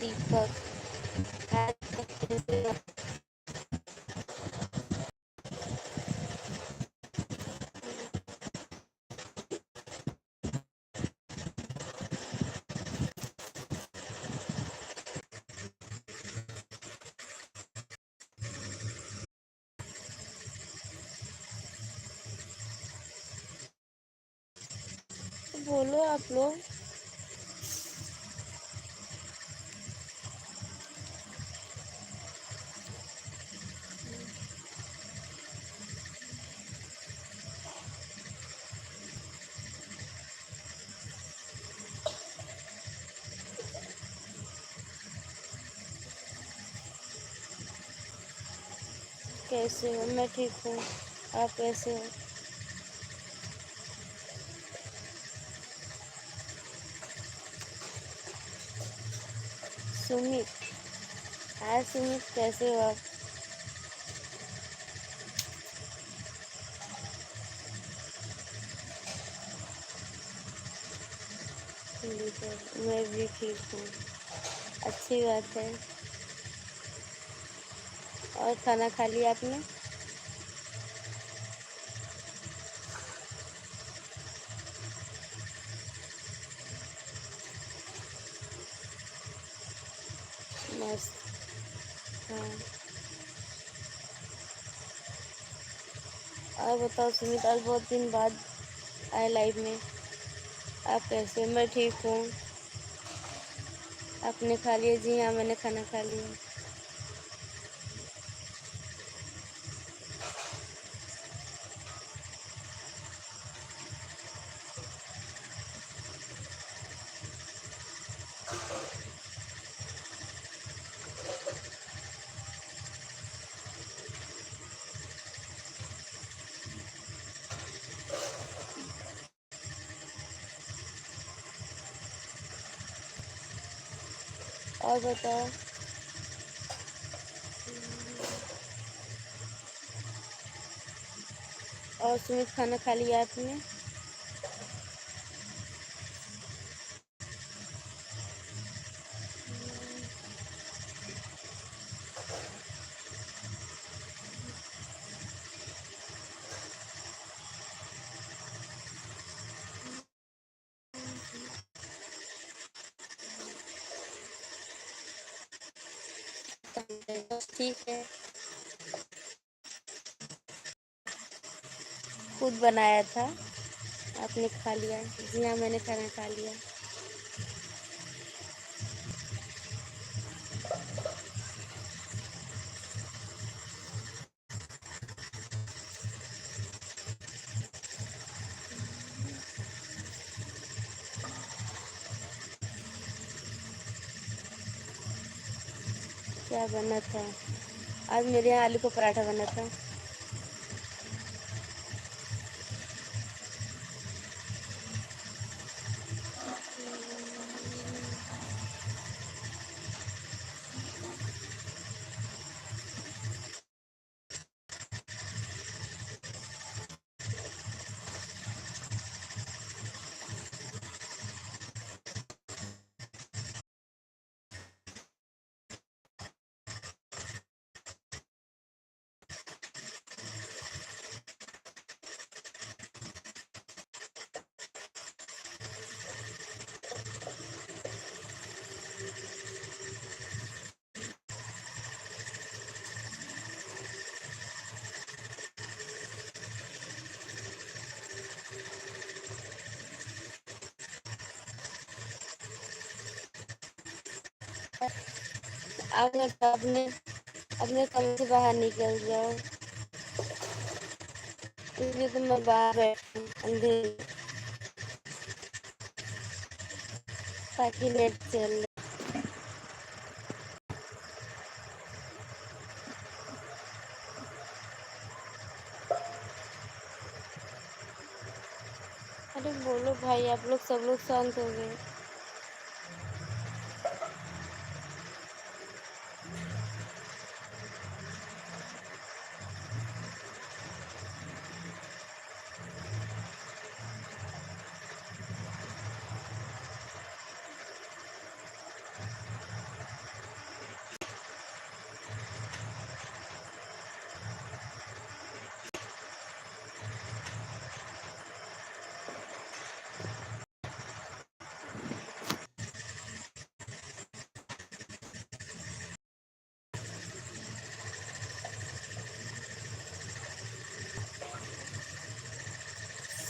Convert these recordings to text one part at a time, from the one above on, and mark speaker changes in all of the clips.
Speaker 1: दीपक। हाय कैसे हो? तो बोलो आप लोग। कैसे हो? मैं ठीक हूँ। आप कैसे हो? सुमित। हाय सुमित, कैसे हो आप? ठीक है, मैं भी ठीक हूँ। अच्छी बात है। और खाना खा लिया आपने? मस्त। हाँ। और बताओ सुमित, आज बहुत दिन बाद आए लाइव में। आप कैसे हो? मैं ठीक हूँ। आपने खा लिया? जी हाँ, मैंने खाना खा लिया। और बताओ। और सुमित, खाना खा लिया आपने? बस ठीक है। खुद बनाया था। आपने खा लिया? जी हाँ, मैंने खाना खा लिया। क्या बना था? आज मेरे यहाँ आलू का पराठा बना था। आपने अपने अपने कमरे से बाहर निकल जाओ। इसलिए तो मैं बाहर बैठी हूँ अंधेरे, ताकि नेट चले। अरे बोलो भाई, आप लोग सब लोग शांत हो गए।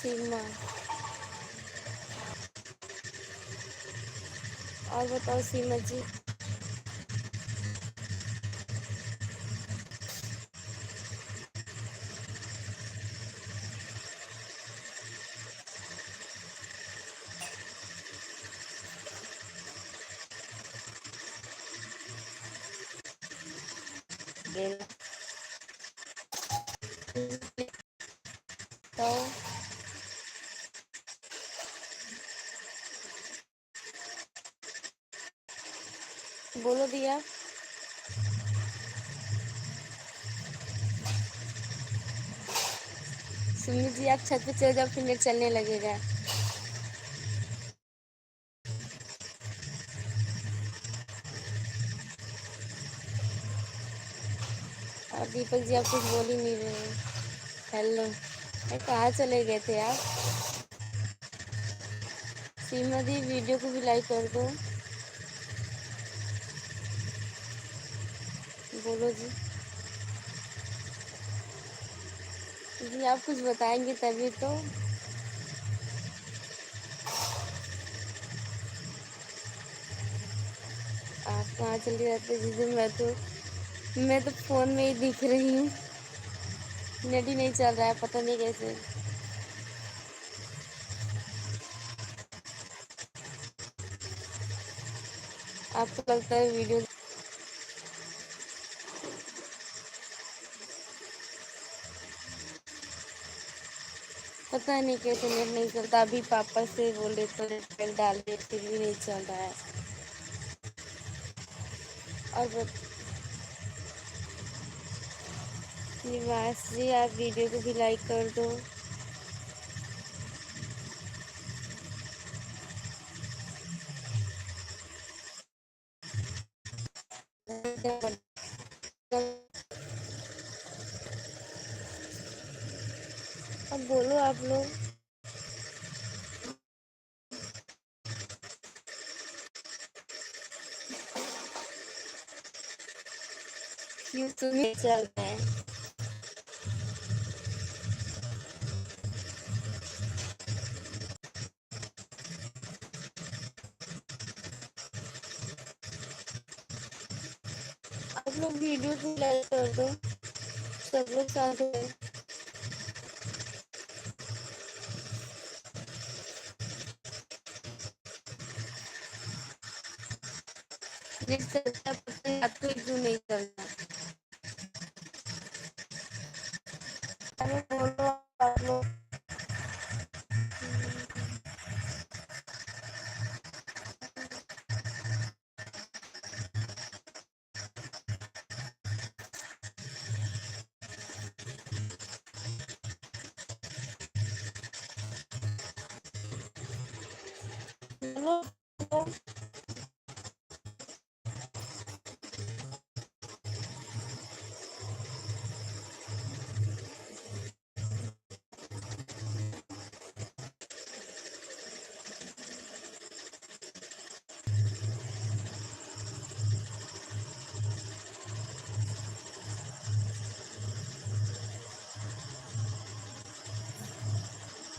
Speaker 1: सीमा। और बताओ सीमा जी। तो बोलो दिया। सुमित जी आप छत पे चले जाओ, फिर नेट चलने लगेगा। और दीपक जी आप कुछ बोल ही नहीं रहे। हेलो, कहाँ चले गए थे आप? सीमा दी वीडियो को भी लाइक कर दो। बोलो जी। जी आप कुछ बताएंगे तभी तो। आप कहाँ चले जाते जीजू? मैं तो फ़ोन में ही दिख रही हूँ। नेट ही नहीं चल रहा है, पता नहीं कैसे। आपको लगता है वीडियो? पता नहीं कैसे नेट नहीं चलता। अभी पापा से बोले तो नेट पैक डाल दिए, फिर भी नहीं चल रहा है। और निवास जी आप वीडियो को भी लाइक कर दो। अब बोलो आप लोग। क्यों तुम्हें चल रहा है? आप लोग वीडियो को लाइक कर दो, सब लोग साथ में। नेट चलता पता नहीं आपको क्यों नहीं चलता। अरे बोलो आप लोग। बोलो।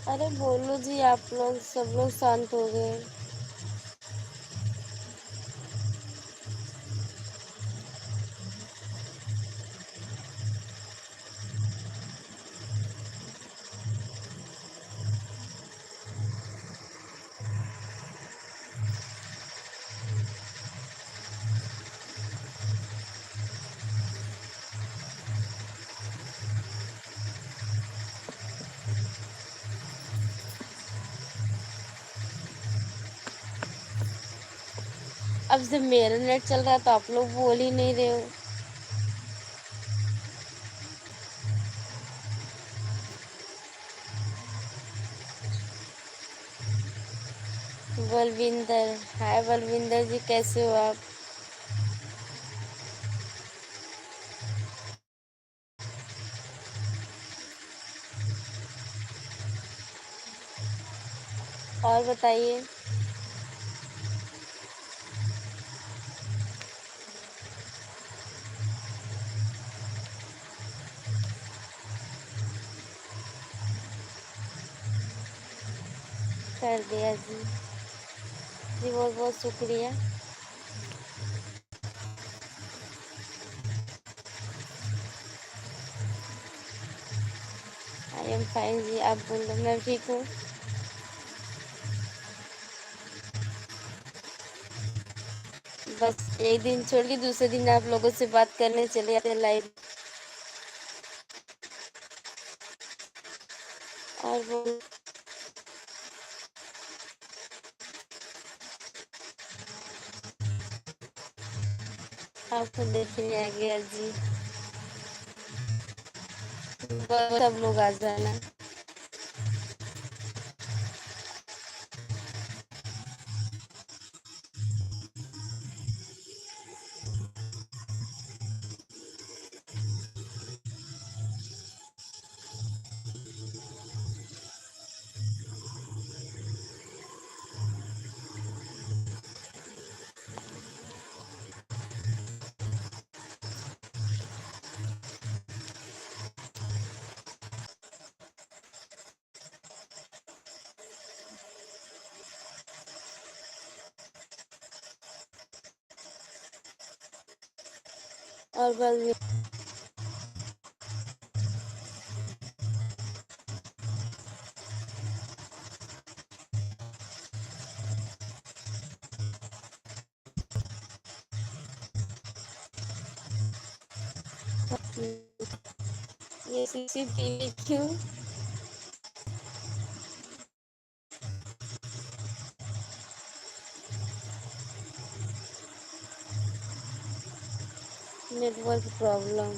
Speaker 1: अरे बोलो जी आप लोग, सब लोग शांत हो गए। अब जब मेरा नेट चल रहा है तो आप लोग बोल ही नहीं रहे हो। बलविंदर, हाय बलविंदर जी, कैसे हो आप? और बताइए। कर दिया जी। जी बहुत बहुत शुक्रिया। आई एम फाइन जी, आप बोलो। मैं ठीक हूँ। बस एक दिन छोड़ के दूसरे दिन आप लोगों से बात करने चले जाते हैं लाइव। और बोलो। आपको देखने आ गया जी। बस सब लोग आ जाना। और बस ये सीसीटीवी क्यों? Network problem.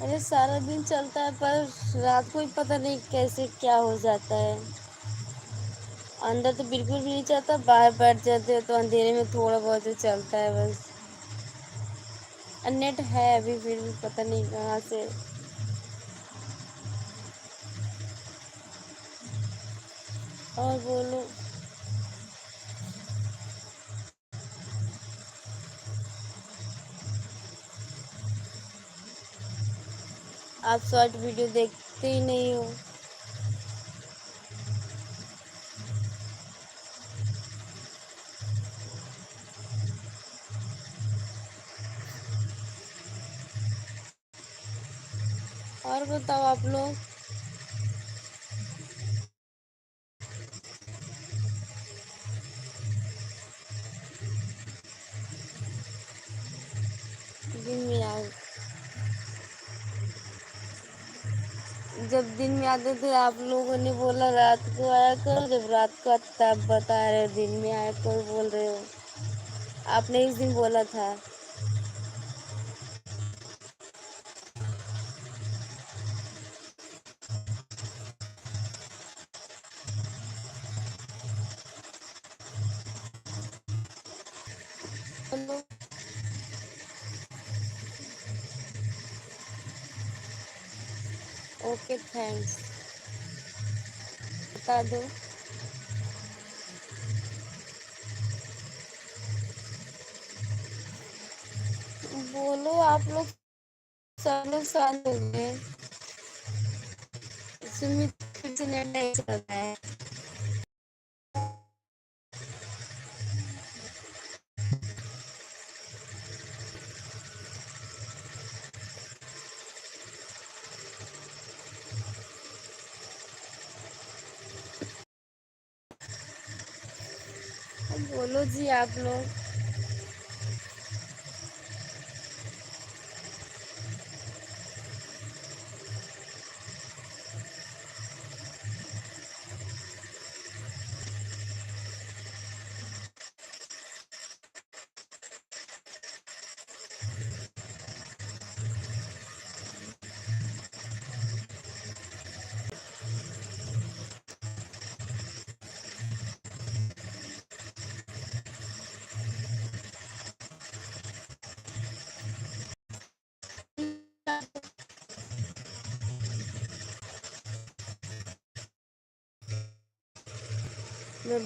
Speaker 1: अरे सारा दिन चलता है पर रात को ही पता नहीं कैसे क्या हो जाता है। अंदर तो बिल्कुल भी नहीं चलता, बाहर बैठ जाते हो तो अंधेरे में थोड़ा बहुत ही चलता है बस। नेट है अभी फिर भी पता नहीं कहाँ से। और बोलो। आप शॉर्ट वीडियो देखते ही नहीं हो। और बताओ आप लोग। दिन में आ जब दिन में आते थे आप लोगों ने बोला रात को आया करो, जब रात को आता तब बता रहे हो दिन में आया करो बोल रहे हो। आपने इस दिन बोला था। बोलो। Okay thanks. बता दो। बोलो आप लोग। सब लोग शांत हो गए। सुमित फिर से नेट नहीं चल रहा है। बोलो जी आप लोग। मैं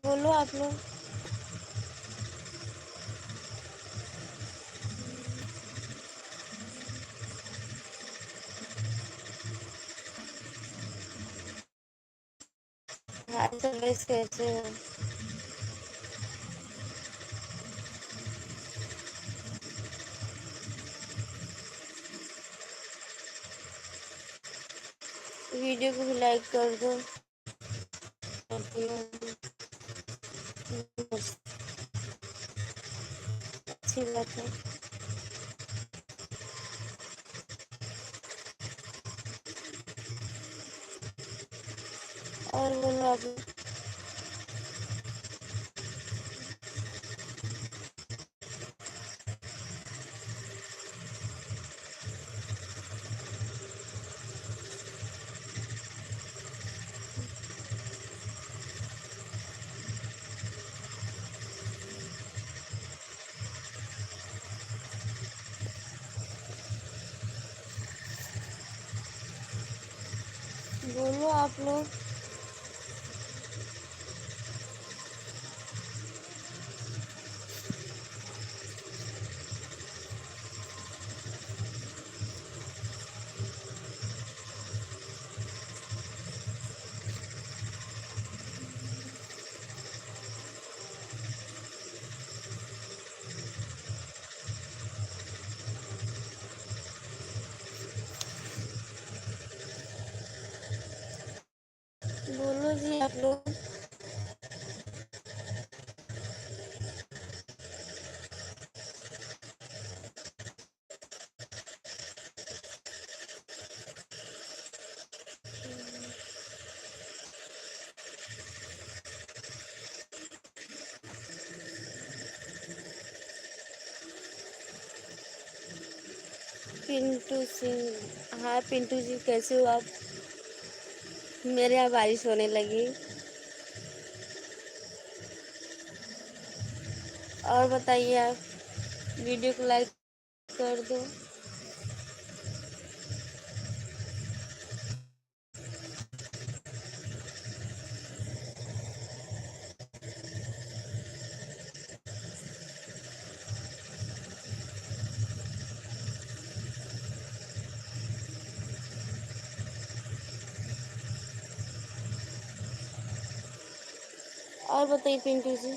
Speaker 1: बोलो आप लोग। हाल चाल कैसे हो? वीडियो को भी लाइक कर दो। अच्छी बात है। और बोलो आप लोग। बोलो आप लोग। बोलो जी आप लोग। पिंटू सिंह, हाँ पिंटू जी कैसे हो आप? मेरे यहाँ बारिश होने लगी। और बताइए आप। वीडियो को लाइक कर दो। और बताइए पिंटू जी।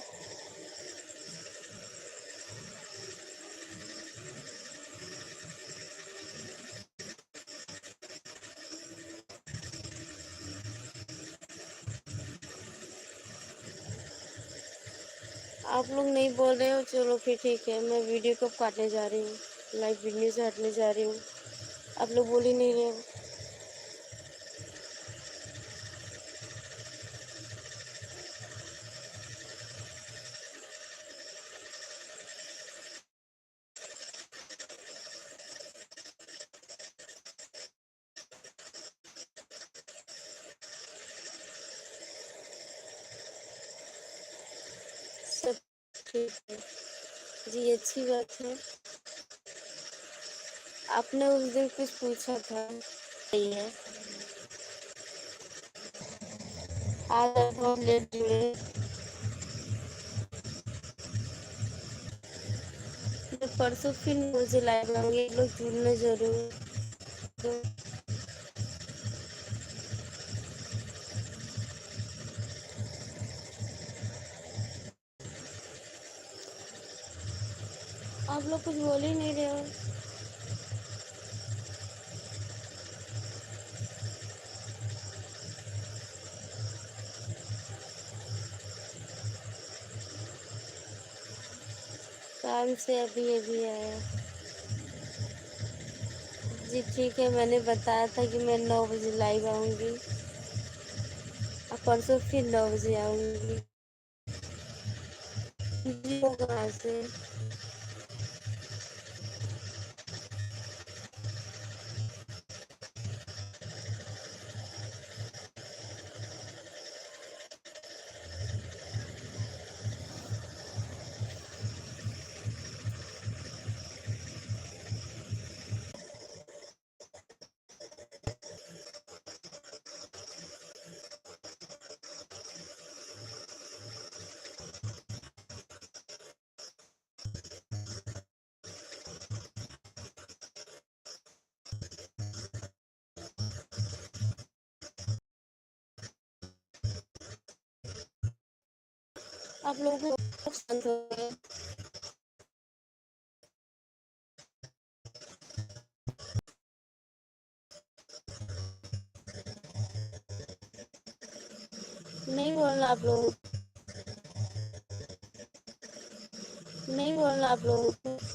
Speaker 1: आप लोग नहीं बोल रहे हो, चलो फिर ठीक है, मैं वीडियो को काटने जा रही हूँ, लाइव वीडियो से हटने जा रही हूँ। आप लोग बोल ही नहीं रहे हो। सब ठीक है जी, अच्छी बात है। आपने उस दिन कुछ पूछा था, सही है। आज आप बहुत लेट जुड़े। मैं परसों फिर मुझे लाइव आऊंगी, लोग जुड़ना जरूर। तो आप लोग कुछ बोल ही नहीं रहे हो। काम से अभी अभी आया। जी ठीक है, मैंने बताया था कि मैं 9 बजे लाइव आऊंगी, और परसों फिर 9 बजे आऊंगी। जी वो कहाँ से? आप लोगों को शांत हो गए। नहीं बोलना आप लोगों को, नहीं बोलना आप लोगों को।